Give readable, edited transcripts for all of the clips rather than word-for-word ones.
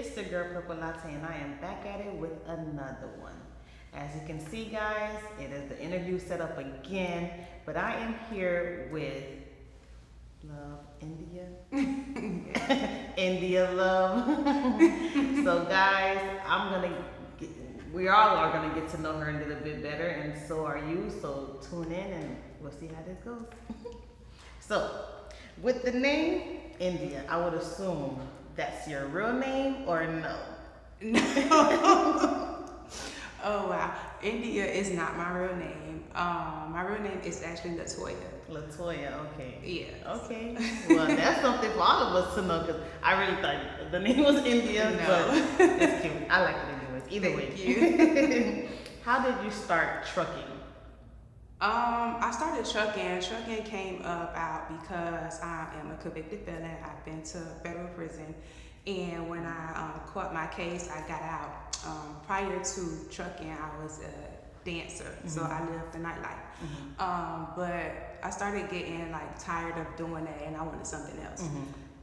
It's the girl Purple Latte, and I am back at it with another one. As you can see, guys, it is the interview set up again, but I am here with Love India. India Love. So, guys, we all are gonna get to know her a little bit better, and so are you. So tune in, and we'll see how this goes. So, with the name India, I would assume that's your real name or no? No. Oh wow. India is not my real name. My real name is actually Latoya. Latoya, okay. Yeah. Okay. Well, that's something for all of us to know because I really thought the name was India, No. but it's cute. I like it anyways. Either way. Thank you. How did you start trucking? I started trucking. Trucking came about because I am a convicted felon. I've been to federal prison, and when I caught my case, I got out. Prior to trucking, I was a dancer, so I lived the nightlife. But I started getting tired of doing that, and I wanted something else.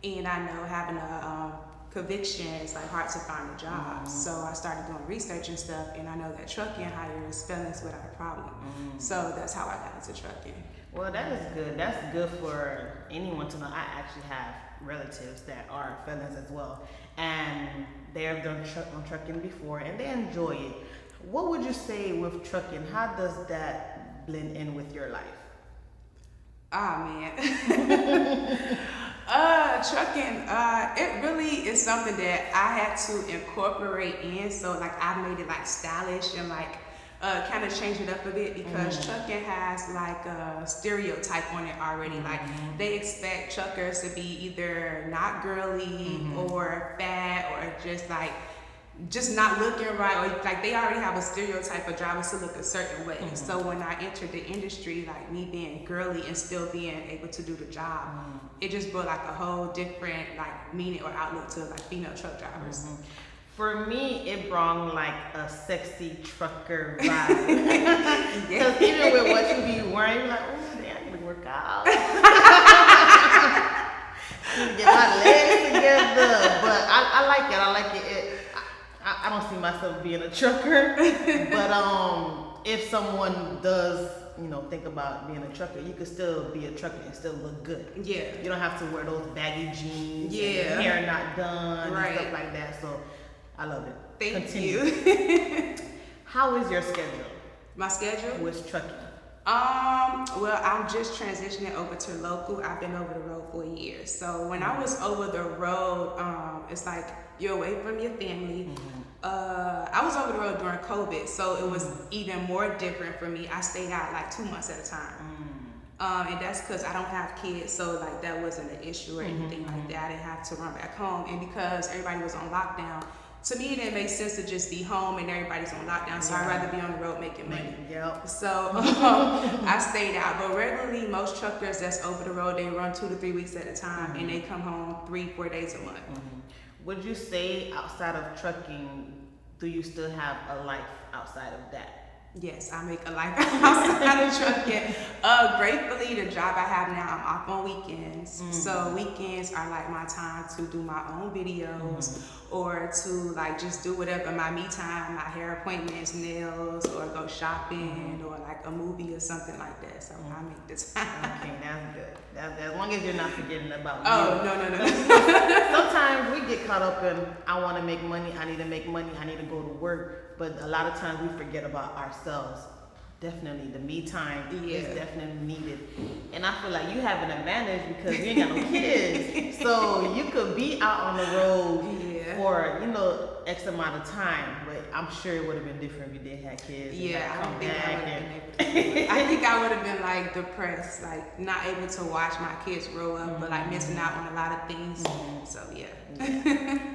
And I know having a conviction is hard to find a job, so I started doing research and stuff, and I know that trucking hires felons without a problem. So that's how I got into trucking. Well, that is good. That's good for anyone to know. I actually have relatives that are felons as well, and they have done trucking before, and they enjoy it. What would you say with trucking? How does that blend in with your life? Ah man. Trucking, it really is something that I had to incorporate in. So I made it stylish and kind of change it up a bit because trucking has a stereotype on it already. They expect truckers to be either not girly or fat or just not looking right, or they already have a stereotype of drivers to look a certain way. So when I entered the industry, me being girly and still being able to do the job, it just brought a whole different meaning or outlook to female truck drivers. For me, it brought a sexy trucker vibe. Because even with what you be wearing, you're like, oh, damn, I need to work out. I need to get my legs together. But I like it. I like it. I don't see myself being a trucker. But if someone does, think about being a trucker, you could still be a trucker and still look good. Yeah. You don't have to wear those baggy jeans. Yeah. And hair not done. Right. And stuff like that. So I love it. Thank Continue. you. How is your schedule My schedule? with trucking? Well, I'm just transitioning over to local. I've been over the road for years. So when I was over the road, it's you're away from your family. I was over the road during COVID, so it was even more different for me. I stayed out 2 months at a time. And that's because I don't have kids, so that wasn't an issue or anything like that. I didn't have to run back home. And because everybody was on lockdown, to me, it didn't make sense to just be home and everybody's on lockdown, so I'd rather be on the road making money. Yep. So I stayed out. But regularly, most truckers that's over the road, they run 2 to 3 weeks at a time, and they come home 3-4 days a month. Would you say outside of trucking, do you still have a life outside of that? Yes, I make a life outside of trucking. Gratefully, the job I have now, I'm off on weekends. So weekends are my time to do my own videos or to just do whatever, my me time, my hair appointments, nails, or go shopping or a movie or something like that. So I make the time. Okay, that's good. As long as you're not forgetting about Oh, you. no. Sometimes we get caught up in, I want to make money, I need to make money, I need to go to work. But a lot of times we forget about ourselves. Definitely, the me time is definitely needed. And I feel like you have an advantage because you ain't got no kids. So you could be out on the road for, X amount of time. But I'm sure it would have been different if you did have kids. Yeah, I don't think I would have been able to do it. I think I would have been depressed, not able to watch my kids grow up, but missing out on a lot of things. So yeah.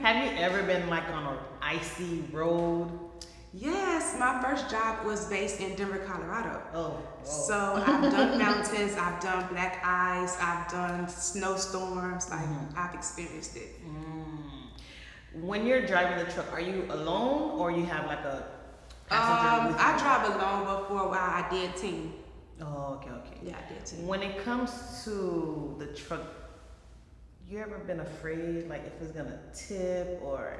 Have you ever been on an icy road? Yes, my first job was based in Denver, Colorado. Oh, whoa. So I've done mountains, I've done black ice, I've done snowstorms, I've experienced it. When you're driving the truck, are you alone or you have a passenger with you? I drive alone, but for a while I did team. Oh, okay. Yeah, I did team. When it comes to the truck, you ever been afraid if it's gonna tip or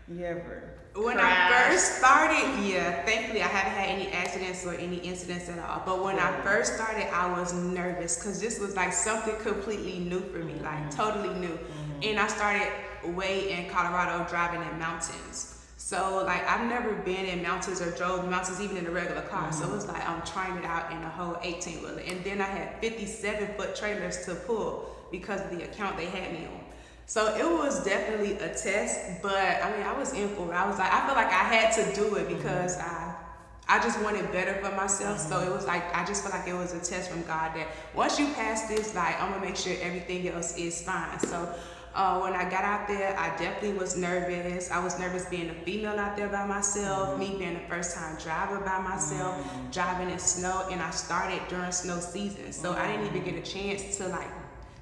You ever When crash? I first started, yeah, thankfully I haven't had any accidents or any incidents at all. But when I first started, I was nervous because this was like something completely new for me, like totally new. And I started way in Colorado driving in mountains. So like I've never been in mountains or drove mountains even in a regular car. So it was like I'm trying it out in a whole 18-wheeler. And then I had 57-foot trailers to pull because of the account they had me on. So it was definitely a test, but I mean I was in for it. I was like, I feel like I had to do it because I just wanted better for myself. So it was like I just felt like it was a test from God that once you pass this, like I'm gonna make sure everything else is fine. So when I got out there, I definitely was nervous. I was nervous being a female out there by myself, me being a first time driver by myself, driving in snow, and I started during snow season. So I didn't even get a chance to like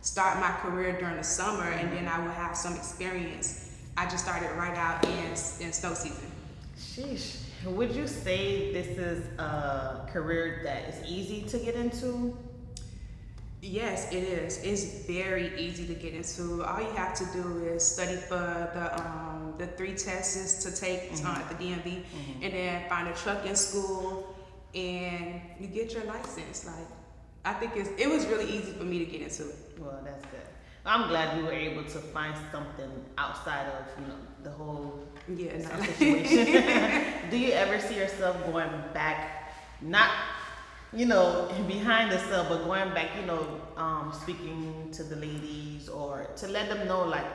start my career during the summer, and then I would have some experience. I just started right out in snow season. Sheesh. Would you say this is a career that is easy to get into? Yes, it is. It's very easy to get into. All you have to do is study for the 3 tests to take at the DMV, and then find a trucking school, and you get your license. Like I think it was really easy for me to get into it. Well, that's good. I'm glad you were able to find something outside of the whole situation. Do you ever see yourself going back, not behind the cell, but going back, speaking to the ladies or to let them know like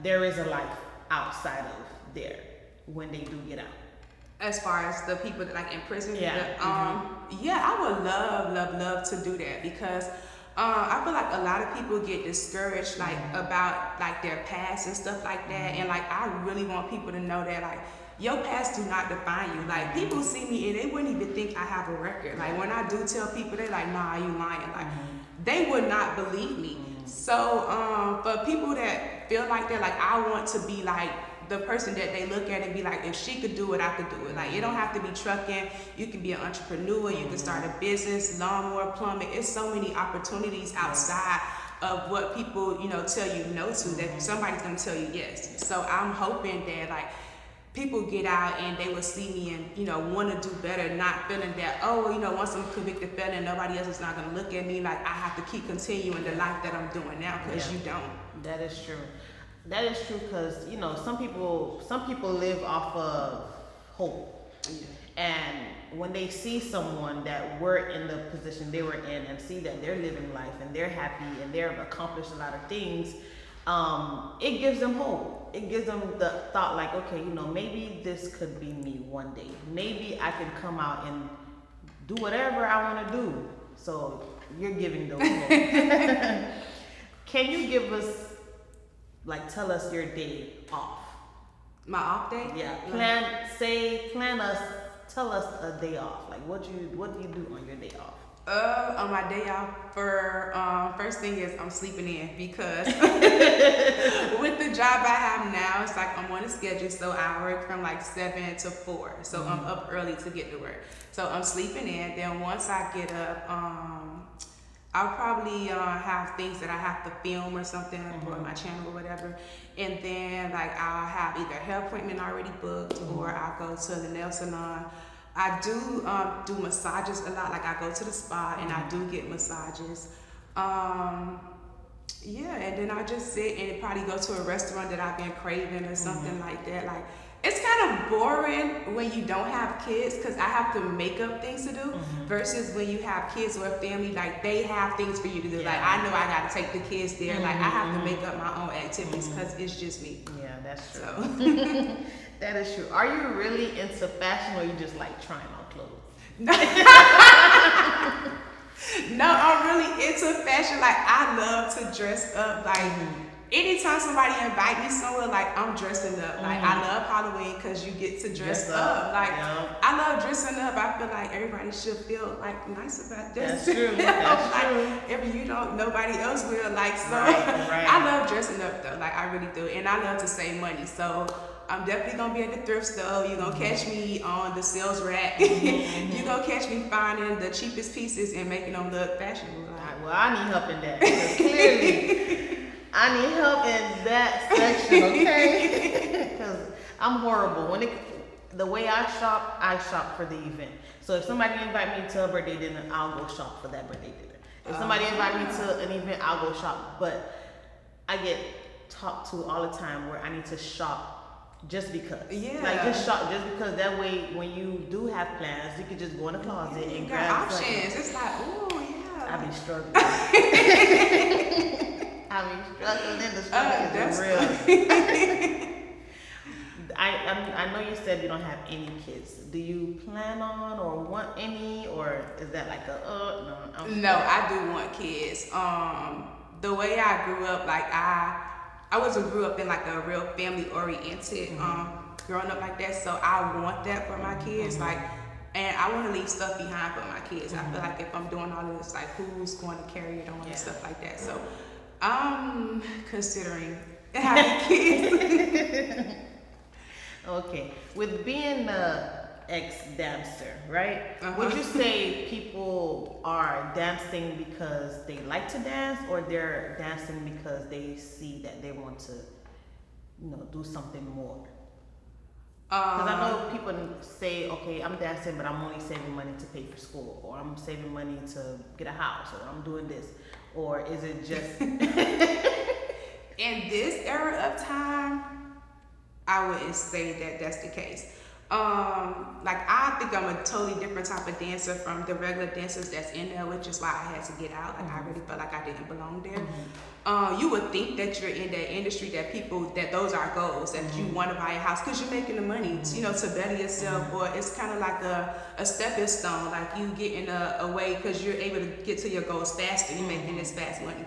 there is a life outside of there when they do get out? As far as the people that like in prison, yeah, I would love to do that because I feel like a lot of people get discouraged like about like their past and stuff like that, and like I really want people to know that like your past do not define you. Like people see me and they wouldn't even think I have a record. Like when I do tell people, they're like, nah, you lying. Like they would not believe me. So for people that feel like that, like I want to be like the person that they look at and be like, if she could do it, I could do it. Like it don't have to be trucking. You can be an entrepreneur. You can start a business, lawnmower, plumbing. It's so many opportunities outside of what people tell you no to that somebody's gonna tell you yes. So I'm hoping that like people get out and they will see me and want to do better, not feeling that once I'm a convicted felon, nobody else is not gonna look at me. Like I have to keep continuing the life that I'm doing now because you don't. That is true. That is true because some people live off of hope, and when they see someone that were in the position they were in and see that they're living life and they're happy and they've accomplished a lot of things, it gives them hope. It gives them the thought like, okay, maybe this could be me one day. Maybe I can come out and do whatever I want to do. So you're giving those hope. Can you give us, tell us your day off? My off day? Yeah. Tell us a day off. Like what do you do on your day off? On my day off, first thing is I'm sleeping in because with the job I have now, it's like I'm on a schedule, so I work from like 7 to 4. So I'm up early to get to work. So I'm sleeping in. Then once I get up, I'll probably have things that I have to film or something for my channel or whatever. And then I'll have either a hair appointment already booked or I'll go to the nail salon. I do massages a lot. Like I go to the spa and I do get massages. And then I just sit and probably go to a restaurant that I've been craving or something like that. Like it's kind of boring when you don't have kids because I have to make up things to do versus when you have kids or a family, like they have things for you to do. Like I know I got to take the kids there. Like I have to make up my own activities because it's just me. Yeah, that's true. So. That is true. Are you really into fashion or you just like trying on clothes? No, I'm really into fashion. Like I love to dress up. Like anytime somebody invite me somewhere, like I'm dressing up. Like I love Halloween because you get to dress up. Like I love dressing up. I feel like everybody should feel like nice about this. That's true. That's like, true. If you don't, nobody else will. Like so, right. I love dressing up though. Like I really do, and I love to save money. So I'm definitely gonna be at the thrift store. You're gonna catch me on the sales rack. You're gonna catch me finding the cheapest pieces and making them look fashionable. Well, I need help in that. Because clearly, I need help in that section, okay? Because I'm horrible. The way I shop for the event. So if somebody invite me to a birthday dinner, I'll go shop for that birthday dinner. If somebody invite me to an event, I'll go shop. But I get talked to all the time where I need to shop just because. Yeah. Like just shop just because that way when you do have plans, you can just go in the closet and grab options. something. It's like, oh yeah. I be struggling. I be struggling and the struggle is real. I know you said you don't have any kids. Do you plan on or want any, or is that like a no? I do want kids. The way I grew up, like I wasn't grew up in like a real family oriented growing up like that. So I want that for my kids, like, and I want to leave stuff behind for my kids. I feel like if I'm doing all of this, like who's going to carry it on and stuff like that. So I'm considering having kids. Okay, with being an ex-dancer, right? Would you say people are dancing because they like to dance, or they're dancing because they see that they want to, do something more? Because I know people say, okay, I'm dancing, but I'm only saving money to pay for school, or I'm saving money to get a house, or I'm doing this, or is it just... In this era of time, I wouldn't say that that's the case. Like I think I'm a totally different type of dancer from the regular dancers that's in there, which is why I had to get out. Like I really felt like I didn't belong there. You would think that you're in that industry, that those are goals, that you want to buy a house because you're making the money, to better yourself, or it's kind of like a stepping stone, like you getting a way because you're able to get to your goals faster. You're making this fast money.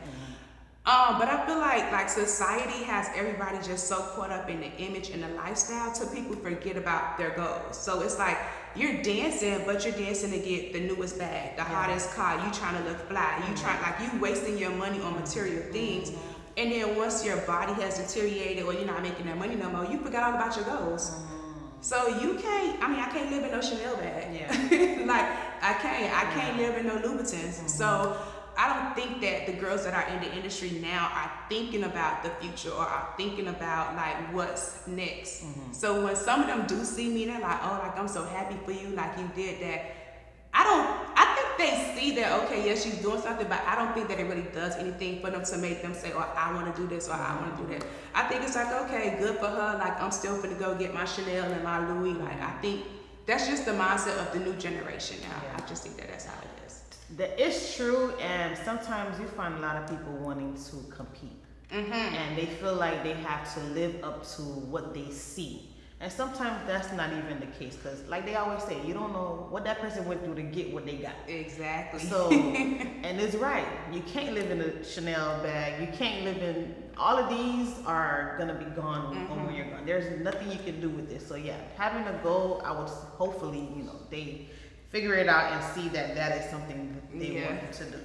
But I feel like society has everybody just so caught up in the image and the lifestyle till people forget about their goals. So it's like you're dancing, but you're dancing to get the newest bag, the hottest car. You trying to look fly. You wasting your money on material things. And then once your body has deteriorated or you're not making that money no more, you forgot all about your goals. So you can't. I can't live in no Chanel bag. Yeah. Like I can't live in no Louboutins. So I don't think that the girls that are in the industry now are thinking about the future or are thinking about like what's next. So when some of them do see me, they're like, oh, like I'm so happy for you, like you did that. I think they see that, okay, yes, she's doing something, but I don't think that it really does anything for them to make them say, oh, I want to do this or I want to do that. I think it's like, okay, good for her. Like I'm still gonna go get my Chanel and my Louis. Like I think that's just the mindset of the new generation now. I just think that that's how it is. It's true, and sometimes you find a lot of people wanting to compete, and they feel like they have to live up to what they see. And sometimes that's not even the case, because like they always say, you don't know what that person went through to get what they got. Exactly. So, and it's right. You can't live in a Chanel bag. You can't live in, all of these are going to be gone when you're gone. There's nothing you can do with this. So yeah, having a goal, I would hopefully, they figure it out and see that that is something that they want to do.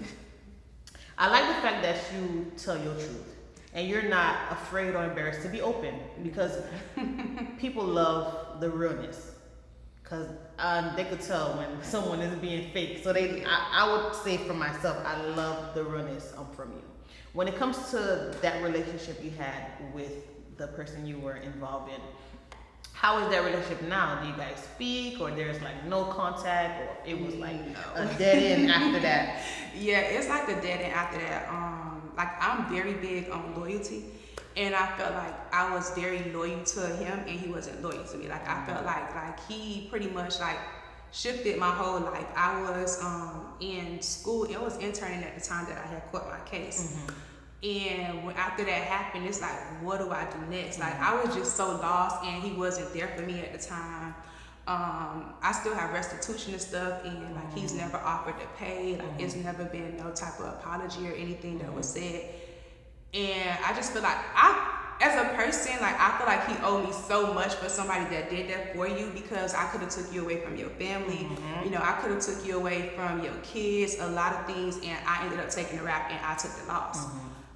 I like the fact that you tell your truth. And you're not afraid or embarrassed to be open, because people love the realness. Because they could tell when someone is being fake. So I would say for myself, I love the realness from you. When it comes to that relationship you had with the person you were involved in, how is that relationship now? Do you guys speak, or there's like no contact, or it was like a dead end after that? Yeah, it's like a dead end after that. Like I'm very big on loyalty, and I felt like I was very loyal to him and he wasn't loyal to me. Like I felt like he pretty much like shifted my whole life. I was in school. I was interning at the time that I had caught my case. And after that happened, it's like, what do I do next? Like I was just so lost, and he wasn't there for me at the time. I still have restitution and stuff, and like he's never offered to pay. Like it's never been no type of apology or anything that was said. And I just feel like as a person, like I feel like he owed me so much for somebody that did that for you, because I could have took you away from your family. I could have took you away from your kids, a lot of things, and I ended up taking the rap and I took the loss.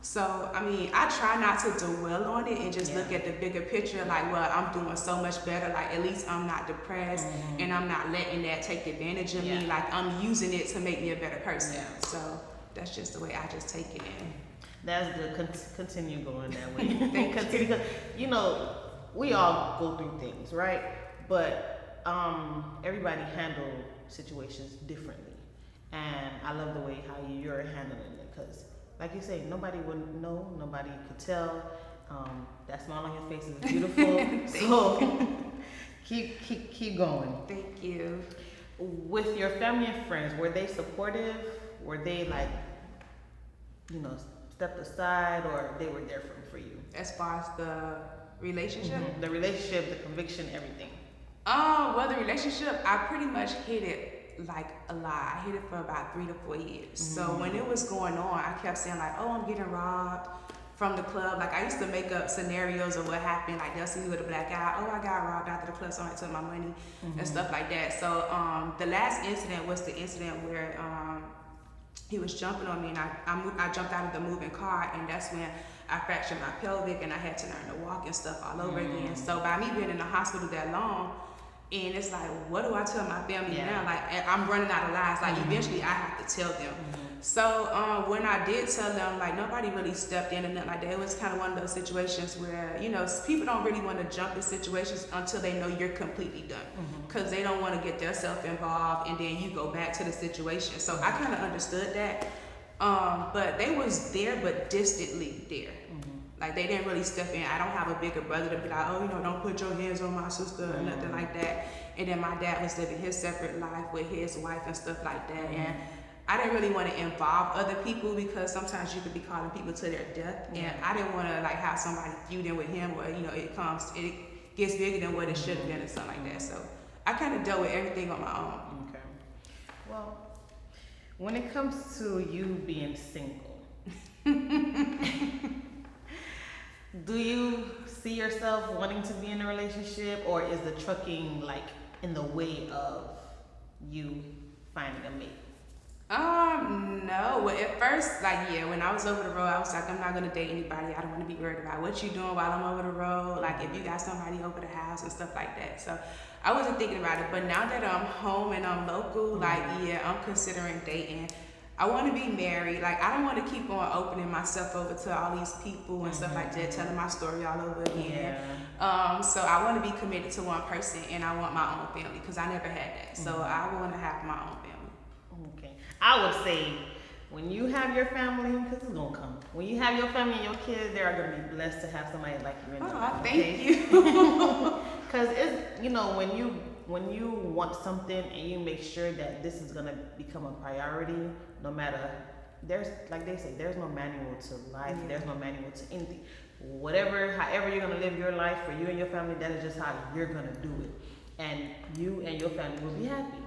So, I try not to dwell on it and just look at the bigger picture, like, well, I'm doing so much better. Like, at least I'm not depressed and I'm not letting that take advantage of me. Like, I'm using it to make me a better person. So, that's just the way I just take it in. That's good. Continue going that way. Continue. we all go through things, right? But everybody handle situations differently, and I love the way how you're handling it because, like you say, nobody would know, nobody could tell. That smile on your face is beautiful. So keep going. Thank you. With your family and friends, were they supportive? Were they like, stepped aside, or they were there for you? As far as the relationship? Mm-hmm. The relationship, the conviction, everything. Well, the relationship, I pretty much hid it like a lot. I hid it for about 3 to 4 years. Mm-hmm. So when it was going on, I kept saying like, oh, I'm getting robbed from the club. Like I used to make up scenarios of what happened. Like they'll see me with a black eye. Oh, I got robbed after the club, so I took my money and stuff like that. So the last incident was the incident where he was jumping on me, and I jumped out of the moving car, and that's when I fractured my pelvic, and I had to learn to walk and stuff all over again. So by me being in the hospital that long, and it's like, what do I tell my family now? Like I'm running out of lies. Like eventually I have to tell them. So when I did tell them, like nobody really stepped in and nothing like that. It was kind of one of those situations where, people don't really want to jump in situations until they know you're completely done. Because they don't want to get themselves involved and then you go back to the situation. So I kind of understood that. But they was there, but distantly there. Like they didn't really step in. I don't have a bigger brother to be like, oh, don't put your hands on my sister or nothing like that. And then my dad was living his separate life with his wife and stuff like that. And I didn't really want to involve other people because sometimes you could be calling people to their death. And I didn't want to like have somebody feuding with him where, it gets bigger than what it should have been or something like that. So I kind of dealt with everything on my own. Okay. Well, when it comes to you being single, do you see yourself wanting to be in a relationship, or is the trucking like in the way of you finding a mate? No. Well, at first, when I was over the road, I was like, I'm not gonna date anybody. I don't want to be worried about what you doing while I'm over the road. Like if you got somebody over the house and stuff like that. So I wasn't thinking about it. But now that I'm home and I'm local, I'm considering dating. I want to be married. Like I don't want to keep on opening myself over to all these people and stuff like that, telling my story all over again. So I want to be committed to one person, and I want my own family because I never had that. So I want to have my own family. Okay. I would say when you have your family, because it's going to come. When you have your family and your kids, they are going to be blessed to have somebody like you in their life. Thank you. Because it's, when you want something and you make sure that this is going to become a priority, no matter, like they say, there's no manual to life. There's no manual to anything. However you're going to live your life for you and your family, that is just how you're going to do it. And you and your family will be happy.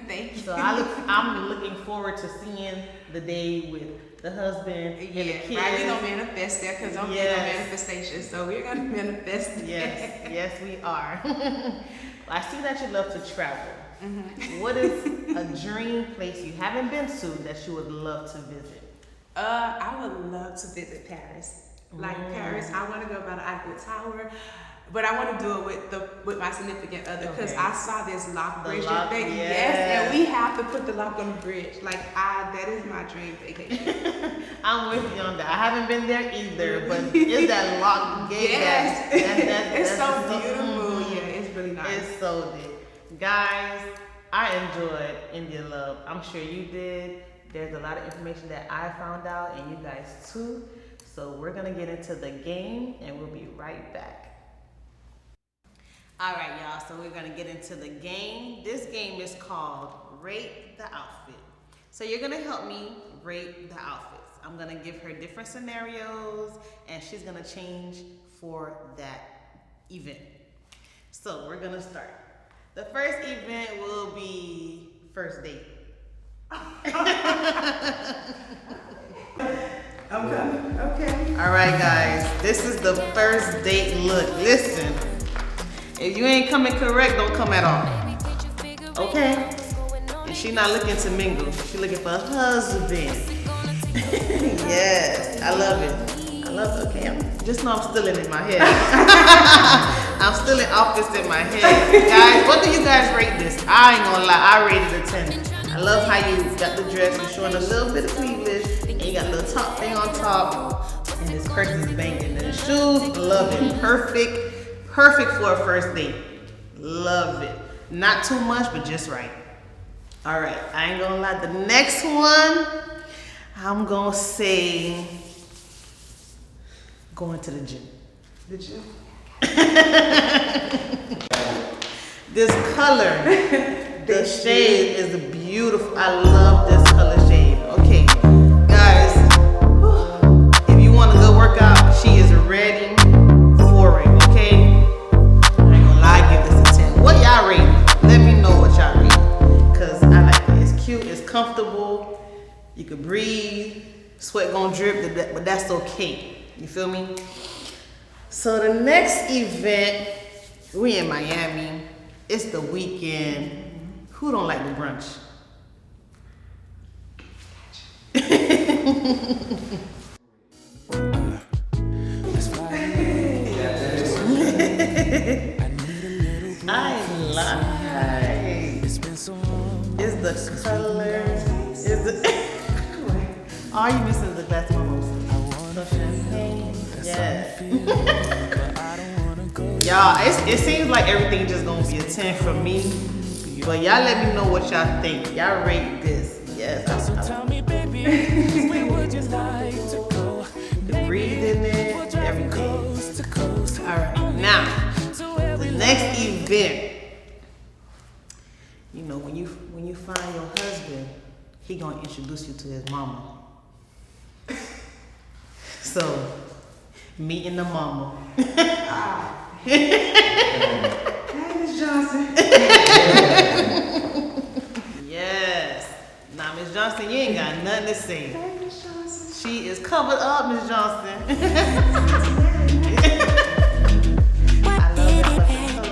Thank you. So I'm looking forward to seeing the day with the husband and the kids. Right, we're gonna manifest that because I'm big on manifestation. So we're gonna manifest that. Yes, we are. I see that you love to travel. What is a dream place you haven't been to that you would love to visit? I would love to visit Paris. Like Paris, I want to go by the Eiffel Tower. But I want to do it with my significant other because I saw this lock bridge. Yes, and we have to put the lock on the bridge. That is my dream vacation. I'm with you on that. I haven't been there either, but is that lock gate? Yes, it's so beautiful. Yeah, it's really nice. It's so good. Guys, I enjoyed India Love. I'm sure you did. There's a lot of information that I found out, and you guys too. So we're gonna get into the game, and we'll be right back. All right, y'all, so we're going to get into the game. This game is called Rate the Outfit. So you're going to help me rate the outfits. I'm going to give her different scenarios, and she's going to change for that event. So we're going to start. The first event will be first date. I'm coming. Okay. All right, guys, this is the first date look. Listen. If you ain't coming correct, don't come at all. Okay? And she not looking to mingle. She looking for a husband. Yes, I love it. Okay, just know I'm still in my head. I'm still in office in my head. Guys, what do you guys rate this? I ain't gonna lie, I rated a 10. I love how you got the dress, you're showing a little bit of cleavage, and you got a little top thing on top, and this purse is banging. And the shoes, love it. Perfect Perfect for a first date. Love it. Not too much, but just right. All right, I ain't gonna lie. The next one, I'm gonna say going to the gym. The gym. This color, the shade is beautiful. I love this color shade. Okay, guys, if you want a good workout, she is ready for it. Okay, I ain't gonna lie, I give this a 10. What y'all rate? Let me know what y'all rate, cause I like it. It's cute, it's comfortable. You can breathe. Sweat gonna drip, but that's okay. You feel me? So the next event, we in Miami. It's the weekend. Who don't like the brunch? I like. It's the color. It's the. All you missing is the glass mimosas. The champagne. Yeah. Y'all, it seems like everything just gonna be a 10 for me. But y'all let me know what y'all think. Y'all rate this. Yes. Tell me, baby, where would you like to go? The breathe in it, everything. Alright, now the next event. You know, when you find your husband, he gonna introduce you to his mama. So, meeting the mama. Hey, Miss Johnson. Yes. Now, Miss Johnson, you ain't got nothing to say. Hey, Miss Johnson. She is covered up, Miss Johnson. I love that.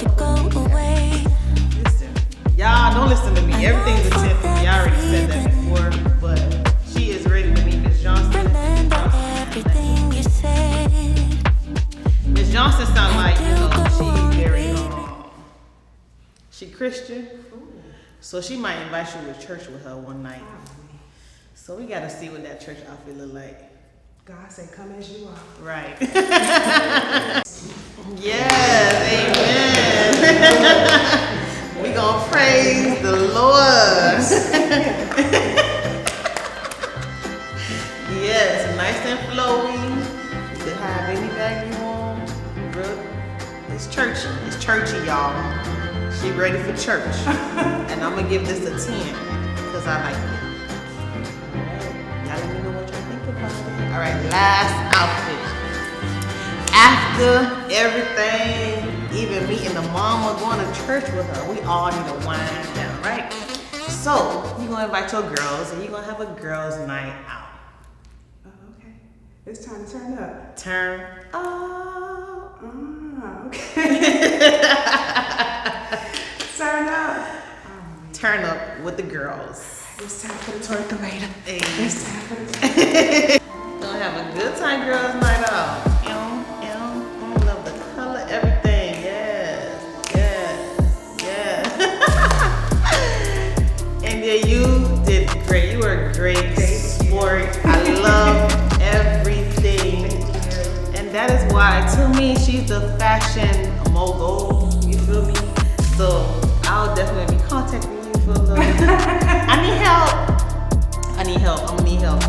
Listen, y'all don't listen to me. Everything's a 10 for me. I already said that before, but she is ready to meet Miss Johnson. Miss Johnson sounds like, you know, she's very she Christian. So she might invite you to church with her one night. So we gotta see what that church outfit look like. God said, come as you are. Right. Yes, amen. We gonna praise the Lord. Yes, nice and flowy. You can have any bag you want. Bro, it's churchy. It's churchy, y'all. She ready for church. And I'm gonna give this a 10 because I like it. Y'all let me know what y'all think about it. All right, last outfit. After everything, even meeting the mama, going to church with her, we all need to wind down, right? So you're gonna invite your girls and you're gonna have a girls' night out. Oh, okay. It's time to turn up. Turn up. Okay. Turn up. Turn up with the girls. It's time for the twerkulator. Hey. It's time for the twerkulator. Gonna have a good time girls' night out. I love the color, everything. Yes. And then you did great. You were a great sport. I love everything. And that is why, to me, she's the fashion mogul. You feel me? So I'll definitely be contacting you for the. I need help. I'm gonna need help.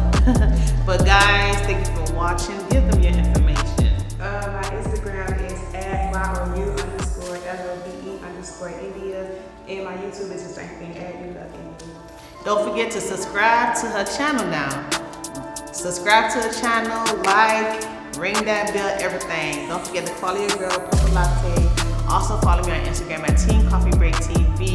But guys, thank you for watching. Give them your information. My Instagram is @YOU_LOVE_India. And my YouTube is the same thing, @YouLoveIndia. Don't forget to subscribe to her channel now. Subscribe to the channel, like, ring that bell, everything. Don't forget to follow your girl, Purple Latte. Also follow me on Instagram @Teen Coffee Break TV.